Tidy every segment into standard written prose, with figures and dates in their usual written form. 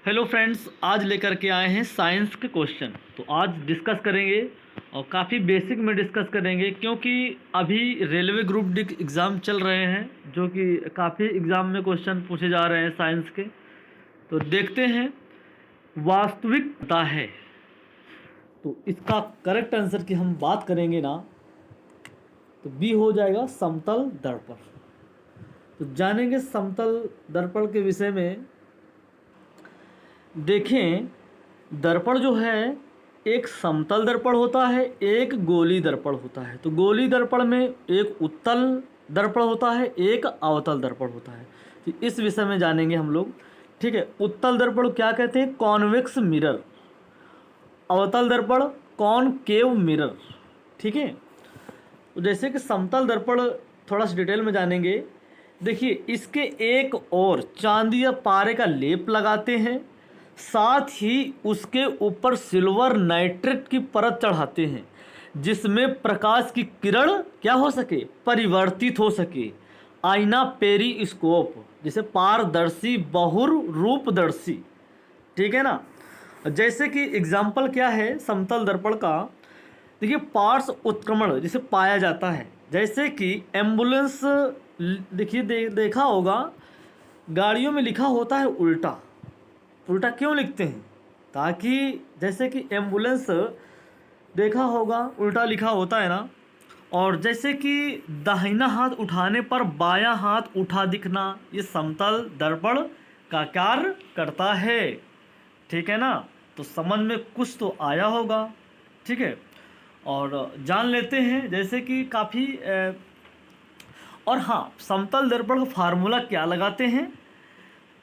Hello friends, आज लेकर के आए हैं साइंस के क्वेश्चन। तो आज डिस्कस करेंगे और काफ़ी बेसिक में डिस्कस करेंगे, क्योंकि अभी रेलवे ग्रुप डी एग्ज़ाम चल रहे हैं, जो कि काफ़ी एग्ज़ाम में क्वेश्चन पूछे जा रहे हैं साइंस के। तो देखते हैं वास्तविकता है। तो इसका करेक्ट आंसर की हम बात करेंगे ना, तो बी हो जाएगा समतल दर्पण। तो जानेंगे समतल दर्पण के विषय में। देखें, दर्पण जो है एक समतल दर्पण होता है, एक गोली दर्पण होता है। तो गोली दर्पण में एक उत्तल दर्पण होता है, एक अवतल दर्पण होता है। तो इस विषय में जानेंगे हम लोग। ठीक है, उत्तल दर्पण क्या कहते हैं? Convex mirror. अवतल दर्पण कॉनकेव मिरर। ठीक है, तो जैसे कि समतल दर्पण थोड़ा सा डिटेल में जानेंगे। देखिए, इसके एक और चांदी या पारे का लेप लगाते हैं, साथ ही उसके ऊपर सिल्वर नाइट्रेट की परत चढ़ाते हैं, जिसमें प्रकाश की किरण क्या हो सके? परिवर्तित हो सके। आईना पेरिस्कोप, जिसे पारदर्शी बहुर रूपदर्शी। ठीक है ना। जैसे कि एग्जाम्पल क्या है समतल दर्पण का? देखिए, पार्श्व उत्क्रमण जिसे पाया जाता है, जैसे कि एम्बुलेंस। देखिए, देखा होगा गाड़ियों में लिखा होता है उल्टा। उल्टा क्यों लिखते हैं? ताकि जैसे कि एम्बुलेंस देखा होगा उल्टा लिखा होता है ना। और जैसे कि दाहिना हाथ उठाने पर बायां हाथ उठा दिखना, ये समतल दर्पण का कार्य करता है। ठीक है ना। तो समझ में कुछ तो आया होगा। ठीक है, और जान लेते हैं जैसे कि काफ़ी और हाँ, समतल दर्पण का फार्मूला क्या लगाते हैं?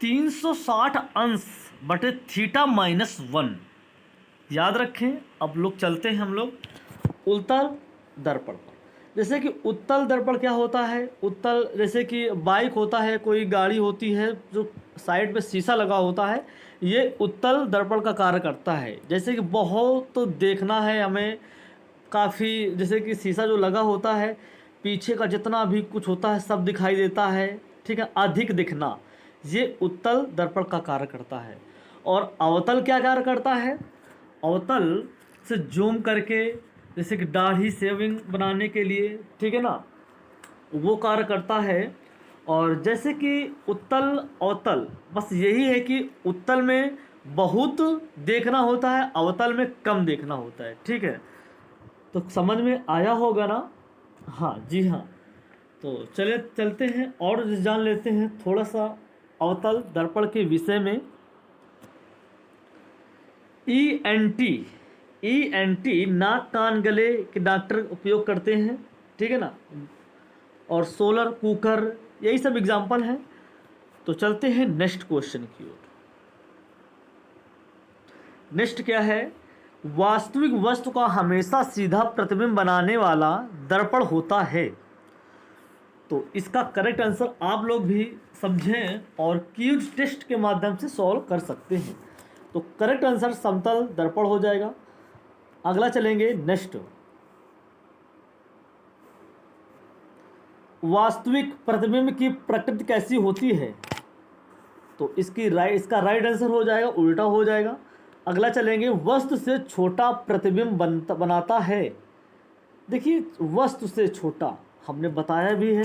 360 अंश बटे थीटा माइनस 1। याद रखें। अब लोग चलते हैं हम लोग उत्तल दर्पण पर। जैसे कि उत्तल दर्पण क्या होता है? उत्तल जैसे कि बाइक होता है, कोई गाड़ी होती है जो साइड में शीशा लगा होता है, ये उत्तल दर्पण का कार्य करता है। जैसे कि बहुत तो देखना है हमें, काफ़ी जैसे कि शीशा जो लगा होता है, पीछे का जितना भी कुछ होता है सब दिखाई देता है। ठीक है, अधिक दिखना, ये उत्तल दर्पण का कार्य करता है। और अवतल क्या कार्य करता है? अवतल से जूम करके, जैसे कि दाढ़ी शेविंग बनाने के लिए, ठीक है ना, वो कार्य करता है। और जैसे कि उत्तल अवतल, बस यही है कि उत्तल में बहुत देखना होता है, अवतल में कम देखना होता है। ठीक है, तो समझ में आया होगा ना? हाँ जी हाँ। तो चले चलते हैं और जान लेते हैं थोड़ा सा अवतल दर्पण के विषय में। ई एन टी नाक कान गले के डॉक्टर उपयोग करते हैं। ठीक है ना। और सोलर कुकर, यही सब एग्जाम्पल हैं। तो चलते हैं नेक्स्ट क्वेश्चन की ओर। नेक्स्ट क्या है? वास्तविक वस्तु का हमेशा सीधा प्रतिबिंब बनाने वाला दर्पण होता है। तो इसका करेक्ट आंसर आप लोग भी समझें और क्यूज टेस्ट के माध्यम से सॉल्व कर सकते हैं। तो करेक्ट आंसर समतल दर्पण हो जाएगा। अगला चलेंगे नेक्स्ट। वास्तविक प्रतिबिंब की प्रकृति कैसी होती है? तो इसका राइट आंसर हो जाएगा, उल्टा हो जाएगा। अगला चलेंगे, वस्तु से छोटा प्रतिबिंब बनाता है। देखिए, वस्तु से छोटा हमने बताया भी है।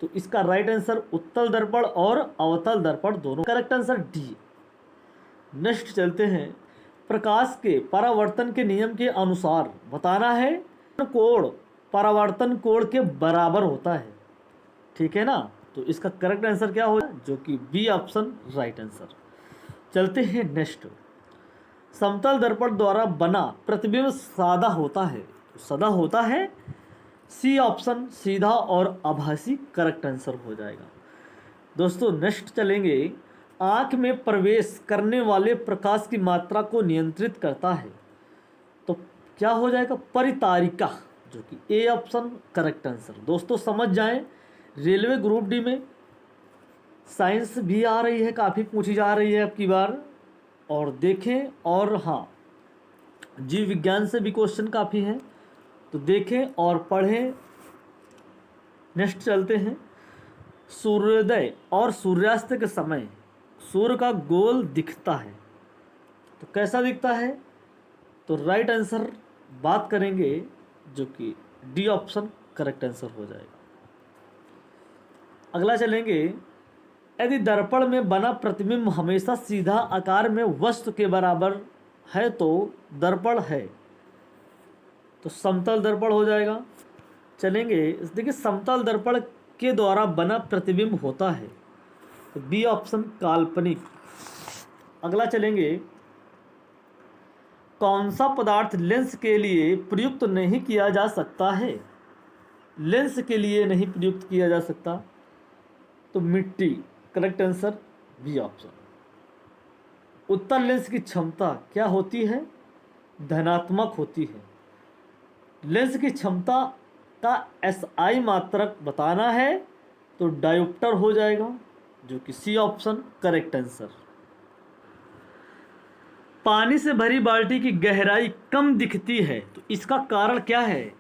तो इसका राइट आंसर उत्तल दर्पण और अवतल दर्पण दोनों। Correct answer D. नेक्स्ट चलते हैं, प्रकाश के परावर्तन के नियम के अनुसार बताना है कोण परावर्तन कोण के बराबर होता है। ठीक है ना। तो इसका करेक्ट आंसर क्या होगा? जो कि बी ऑप्शन राइट आंसर। चलते हैं नेक्स्ट। समतल दर्पण द्वारा बना प्रतिबिंब सादा होता है। तो सादा होता है, सी ऑप्शन सीधा और आभासी करेक्ट आंसर हो जाएगा। दोस्तों नेक्स्ट चलेंगे, आँख में प्रवेश करने वाले प्रकाश की मात्रा को नियंत्रित करता है। तो क्या हो जाएगा? परितारिका, जो कि ए ऑप्शन करेक्ट आंसर। दोस्तों समझ जाएं, रेलवे ग्रुप डी में साइंस भी आ रही है, काफ़ी पूछी जा रही है अब की बार। और देखें, और हाँ, जीव विज्ञान से भी क्वेश्चन काफ़ी हैं, तो देखें और पढ़ें। नेक्स्ट चलते हैं, सूर्योदय और सूर्यास्त के समय सूर्य का गोल दिखता है। तो कैसा दिखता है? तो राइट आंसर बात करेंगे जो कि डी ऑप्शन करेक्ट आंसर हो जाएगा। अगला चलेंगे, यदि दर्पण में बना प्रतिबिंब हमेशा सीधा आकार में वस्तु के बराबर है तो दर्पण है। तो समतल दर्पण हो जाएगा। चलेंगे, देखिए समतल दर्पण के द्वारा बना प्रतिबिंब होता है, तो बी ऑप्शन काल्पनिक। अगला चलेंगे, कौन सा पदार्थ लेंस के लिए प्रयुक्त नहीं किया जा सकता है? लेंस के लिए नहीं प्रयुक्त किया जा सकता, तो मिट्टी। Correct answer B option. उत्तल लेंस की क्षमता क्या होती है? धनात्मक होती है। लेंस की क्षमता का एसआई मात्रक बताना है, तो डायोप्टर हो जाएगा, जो कि सी ऑप्शन करेक्ट आंसर। पानी से भरी बाल्टी की गहराई कम दिखती है, तो इसका कारण क्या है?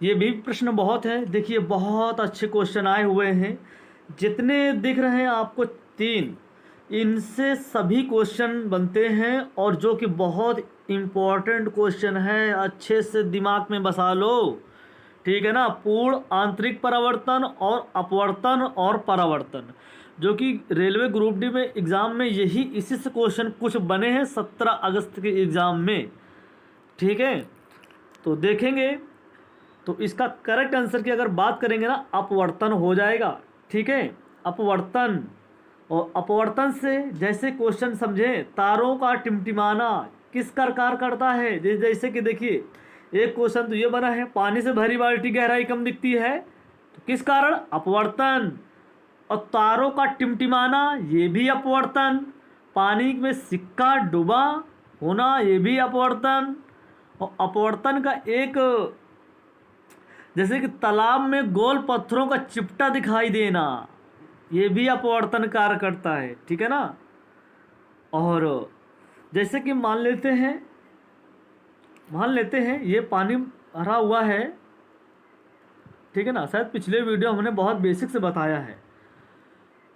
ये भी प्रश्न बहुत है। देखिए बहुत अच्छे क्वेश्चन आए हुए हैं, जितने दिख रहे हैं आपको 3, इनसे सभी क्वेश्चन बनते हैं, और जो कि बहुत इम्पोर्टेंट क्वेश्चन है, अच्छे से दिमाग में बसा लो, ठीक है ना। पूर्ण आंतरिक परावर्तन और अपवर्तन और परावर्तन, जो कि रेलवे ग्रुप डी में एग्ज़ाम में यही इसी से क्वेश्चन कुछ बने हैं 17 अगस्त के एग्ज़ाम में, ठीक है। तो देखेंगे, तो इसका करेक्ट आंसर की अगर बात करेंगे ना, अपवर्तन हो जाएगा, ठीक है, अपवर्तन। और अपवर्तन से जैसे क्वेश्चन समझें, तारों का टिमटिमाना किस प्रकार करता है? जैसे कि देखिए एक क्वेश्चन तो ये बना है, पानी से भरी बाल्टी गहराई कम दिखती है, तो किस कारण? अपवर्तन। और तारों का टिमटिमाना, ये भी अपवर्तन। पानी में सिक्का डूबा होना, ये भी अपवर्तन। और अपवर्तन का एक, जैसे कि तालाब में गोल पत्थरों का चिपटा दिखाई देना, ये भी अपवर्तन कार्य करता है, ठीक है ना। और जैसे कि मान लेते हैं ये पानी भरा हुआ है, ठीक है ना, शायद पिछले वीडियो हमने बहुत बेसिक से बताया है।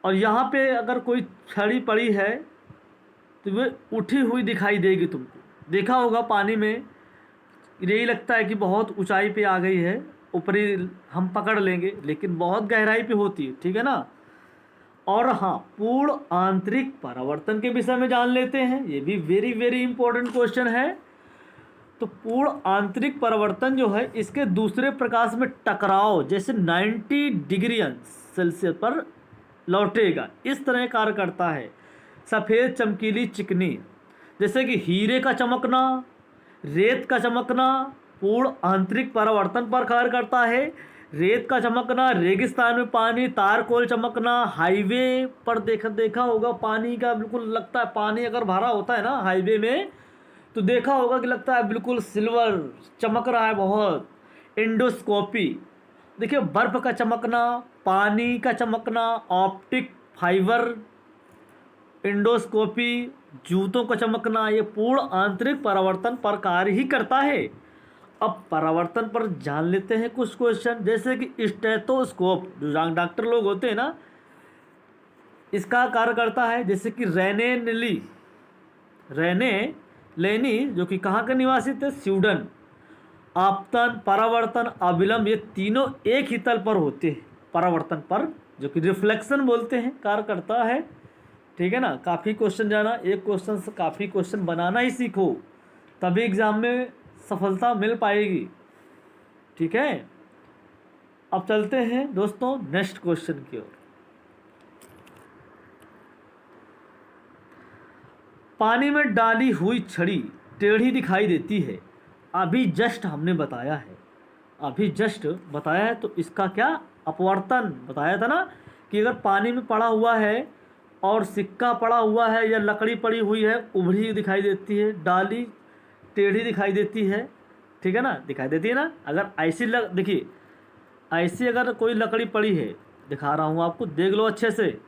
और यहाँ पे अगर कोई छड़ी पड़ी है तो वे उठी हुई दिखाई देगी तुमको। देखा होगा पानी में, यही लगता है कि बहुत ऊंचाई पे आ गई है, ऊपरी हम पकड़ लेंगे, लेकिन बहुत गहराई पे होती है, ठीक है ना। और हाँ, पूर्ण आंतरिक परावर्तन के विषय में जान लेते हैं, ये भी वेरी वेरी इंपॉर्टेंट क्वेश्चन है। तो पूर्ण आंतरिक परावर्तन जो है, इसके दूसरे प्रकाश में टकराव जैसे 90 डिग्री सेल्सियस पर लौटेगा, इस तरह कार्य करता है। सफ़ेद चमकीली चिकनी, जैसे कि हीरे का चमकना, रेत का चमकना, पूर्ण आंतरिक परावर्तन पर कार्य करता है। रेत का चमकना, रेगिस्तान में पानी, तारकोल चमकना, हाईवे पर देखा होगा पानी का बिल्कुल लगता है, पानी अगर भरा होता है ना हाईवे में, तो देखा होगा कि लगता है बिल्कुल सिल्वर चमक रहा है बहुत। एंडोस्कोपी, देखिए बर्फ़ का चमकना, पानी का चमकना, ऑप्टिक फाइबर, एंडोस्कोपी, जूतों का चमकना, ये पूर्ण आंतरिक परावर्तन पर कार्य ही करता है। अब परावर्तन पर जान लेते हैं कुछ क्वेश्चन, जैसे कि स्टेथोस्कोप, जो डॉक्टर लोग होते हैं ना, इसका कार्य करता है। जैसे कि रेने लेनी, जो कि कहाँ के निवासी थे? स्वीडन। आपतन, परावर्तन, अविलंब, ये तीनों एक ही तल पर होते हैं परावर्तन पर, जो कि रिफ्लेक्शन बोलते हैं, कार्य करता है, ठीक है ना। काफ़ी क्वेश्चन जाना, एक क्वेश्चन से काफ़ी क्वेश्चन बनाना ही सीखो, तभी एग्ज़ाम में सफलता मिल पाएगी, ठीक है। अब चलते हैं दोस्तों नेक्स्ट क्वेश्चन की ओर। पानी में डाली हुई छड़ी टेढ़ी दिखाई देती है, अभी जस्ट हमने बताया है, तो इसका क्या? अपवर्तन बताया था ना, कि अगर पानी में पड़ा हुआ है और सिक्का पड़ा हुआ है या लकड़ी पड़ी हुई है, उभरी दिखाई देती है, डाली टेढ़ी दिखाई देती है, ठीक है ना, दिखाई देती है ना। अगर ऐसी देखिए, ऐसी अगर कोई लकड़ी पड़ी है, दिखा रहा हूँ आपको, देख लो अच्छे से।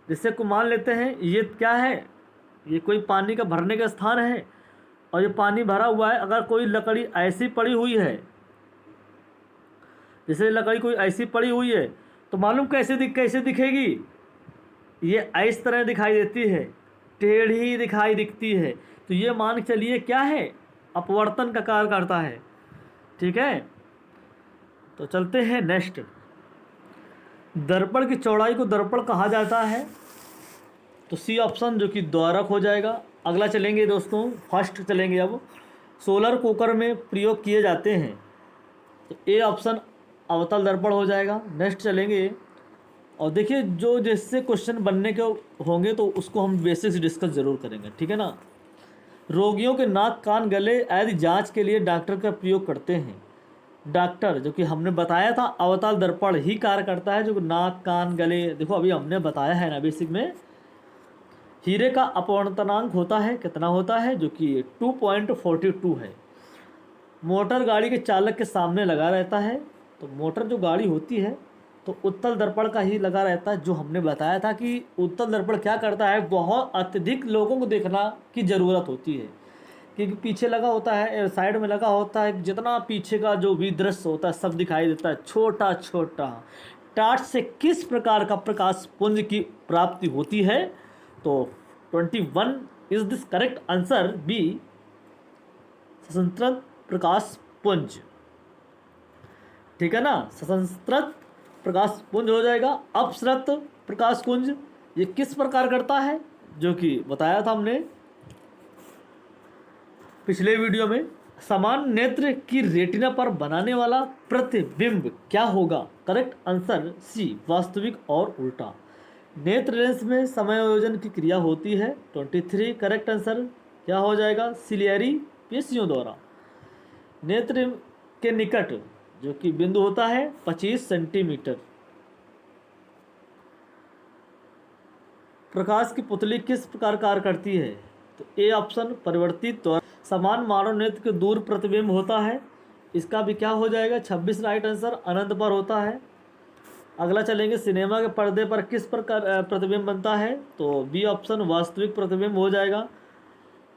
जैसे को मान लेते हैं ये क्या है, ये कोई पानी का भरने का स्थान है, और ये पानी भरा हुआ है। अगर कोई लकड़ी ऐसी पड़ी हुई है, जैसे लकड़ी कोई ऐसी पड़ी हुई है, तो मालूम कैसे दिखेगी? ये इस तरह दिखाई देती है, टेढ़ी दिखाई दिखती है, तो ये मान के चलिए क्या है, अपवर्तन का कार्य करता है। ठीक है, तो चलते हैं नेक्स्ट। दर्पण की चौड़ाई को दर्पण कहा जाता है, तो सी ऑप्शन जो कि द्वारक हो जाएगा। अगला चलेंगे दोस्तों, फर्स्ट चलेंगे अब। सोलर कुकर में प्रयोग किए जाते हैं, तो ए ऑप्शन अवतल दर्पण हो जाएगा। नेक्स्ट चलेंगे, और देखिए जो जैसे क्वेश्चन बनने के होंगे तो उसको हम बेसिक्स डिस्कस जरूर करेंगे, ठीक है ना। रोगियों के नाक कान गले आदि जांच के लिए डॉक्टर का प्रयोग करते हैं। डॉक्टर जो कि हमने बताया था अवतल दर्पण ही कार्य करता है, जो नाक कान गले, देखो अभी हमने बताया है ना बेसिक में। हीरे का अपवर्तनांक होता है, कितना होता है, जो कि 2.42 है। मोटर गाड़ी के चालक के सामने लगा रहता है, तो मोटर जो गाड़ी होती है तो उत्तल दर्पण का ही लगा रहता है। जो हमने बताया था कि उत्तल दर्पण क्या करता है, बहुत अत्यधिक लोगों को देखना की ज़रूरत होती है, क्योंकि पीछे लगा होता है, साइड में लगा होता है, जितना पीछे का जो भी दृश्य होता है सब दिखाई देता है, छोटा छोटा। टार्च से किस प्रकार का प्रकाश पुंज की प्राप्ति होती है, तो 21 is this correct answer, B सशस्त्र प्रकाश पुंज। ठीक है ना, सशस्त्र प्रकाश पुंज हो जाएगा। अपसृत प्रकाश पुंज ये किस प्रकार करता है, जो कि बताया था हमने पिछले वीडियो में। समान नेत्र की रेटिना पर बनाने वाला प्रतिबिंब क्या होगा, करेक्ट आंसर सी वास्तविक और उल्टा। नेत्र लेंस में समायोजन की क्रिया होती है, 23 करेक्ट आंसर क्या हो जाएगा, सिलियरी पेशियों द्वारा। नेत्र के निकट जो कि बिंदु होता है 25 सेंटीमीटर। प्रकाश की पुतली किस प्रकार कार्य करती है, तो ए ऑप्शन परिवर्तित द्वारा। समान मानव नेत्र के दूर प्रतिबिंब होता है, इसका भी क्या हो जाएगा, 26 राइट आंसर अनंत पर होता है। अगला चलेंगे, सिनेमा के पर्दे पर किस प्रकार प्रतिबिंब बनता है, तो बी ऑप्शन वास्तविक प्रतिबिंब हो जाएगा।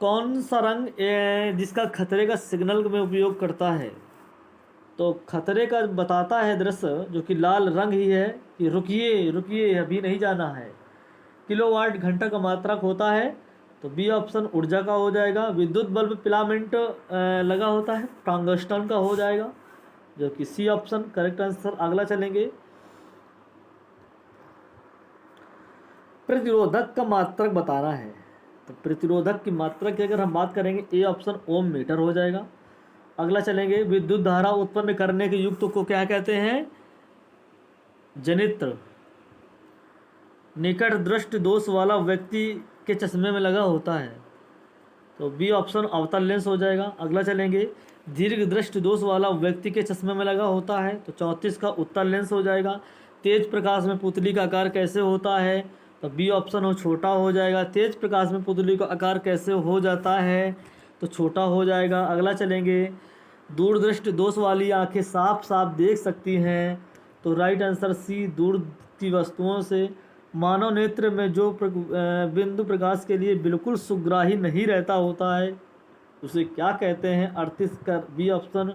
कौन सा रंग जिसका खतरे का सिग्नल में उपयोग करता है, तो खतरे का बताता है दृश्य जो कि लाल रंग ही है, कि रुकिए रुकिए अभी नहीं जाना है। किलोवाट घंटा का मात्रक होता है, तो बी ऑप्शन ऊर्जा का हो जाएगा। विद्युत बल्ब फिलामेंट लगा होता है, टंगस्टन का हो जाएगा, जो कि सी ऑप्शन करेक्ट आंसर। अगला चलेंगे, प्रतिरोधक का मात्रक बताना है, तो प्रतिरोधक की मात्रक की अगर हम बात करेंगे ए ऑप्शन ओम मीटर हो जाएगा। अगला चलेंगे, विद्युत धारा उत्पन्न करने के युक्त को क्या कहते हैं, जनित्र। निकट दृष्टि दोष वाला व्यक्ति के चश्मे में लगा होता है, तो बी ऑप्शन अवतल लेंस हो जाएगा। अगला चलेंगे, दीर्घ दृष्टि दोष वाला व्यक्ति के चश्मे में लगा होता है, तो 34 का उत्तल लेंस हो जाएगा। तेज प्रकाश में पुतली का आकार कैसे होता है, तो बी ऑप्शन हो छोटा हो जाएगा। तेज प्रकाश में पुतली का आकार कैसे हो जाता है, तो छोटा हो जाएगा। अगला चलेंगे, दूरदृष्टि दोष वाली आंखें साफ साफ देख सकती हैं, तो राइट आंसर सी दूर की वस्तुओं से। मानव नेत्र में जो बिंदु प्रकाश के लिए बिल्कुल सुग्राही नहीं रहता होता है उसे क्या कहते हैं, 38 का बी ऑप्शन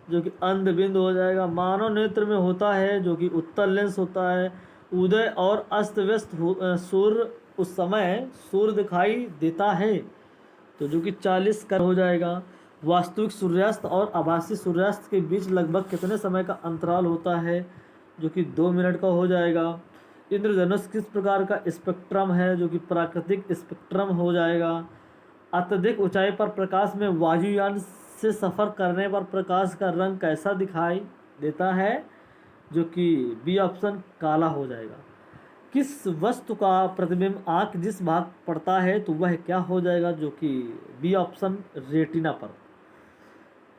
जो कि अंध बिंदु हो जाएगा। मानव नेत्र में होता है जो कि उत्तल लेंस होता है। उदय और अस्त व्यस्त सूर्य उस समय सूर्य दिखाई देता है, तो जो कि 40 का हो जाएगा। वास्तविक सूर्यास्त और आभासी सूर्यास्त के बीच लगभग कितने समय का अंतराल होता है, जो कि 2 मिनट का हो जाएगा। इंद्रधनुष किस प्रकार का स्पेक्ट्रम है, जो कि प्राकृतिक स्पेक्ट्रम हो जाएगा। अत्यधिक ऊंचाई पर प्रकाश में वायुयान से सफ़र करने पर प्रकाश का रंग कैसा दिखाई देता है, जो कि बी ऑप्शन काला हो जाएगा। किस वस्तु का प्रतिबिंब आँख जिस भाग पड़ता है तो वह क्या हो जाएगा, जो कि बी ऑप्शन रेटिना पर।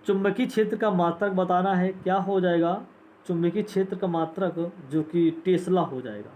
चुंबकीय क्षेत्र का मात्रक बताना है, क्या हो जाएगा, चुंबकीय क्षेत्र का मात्रक जो कि टेस्ला हो जाएगा।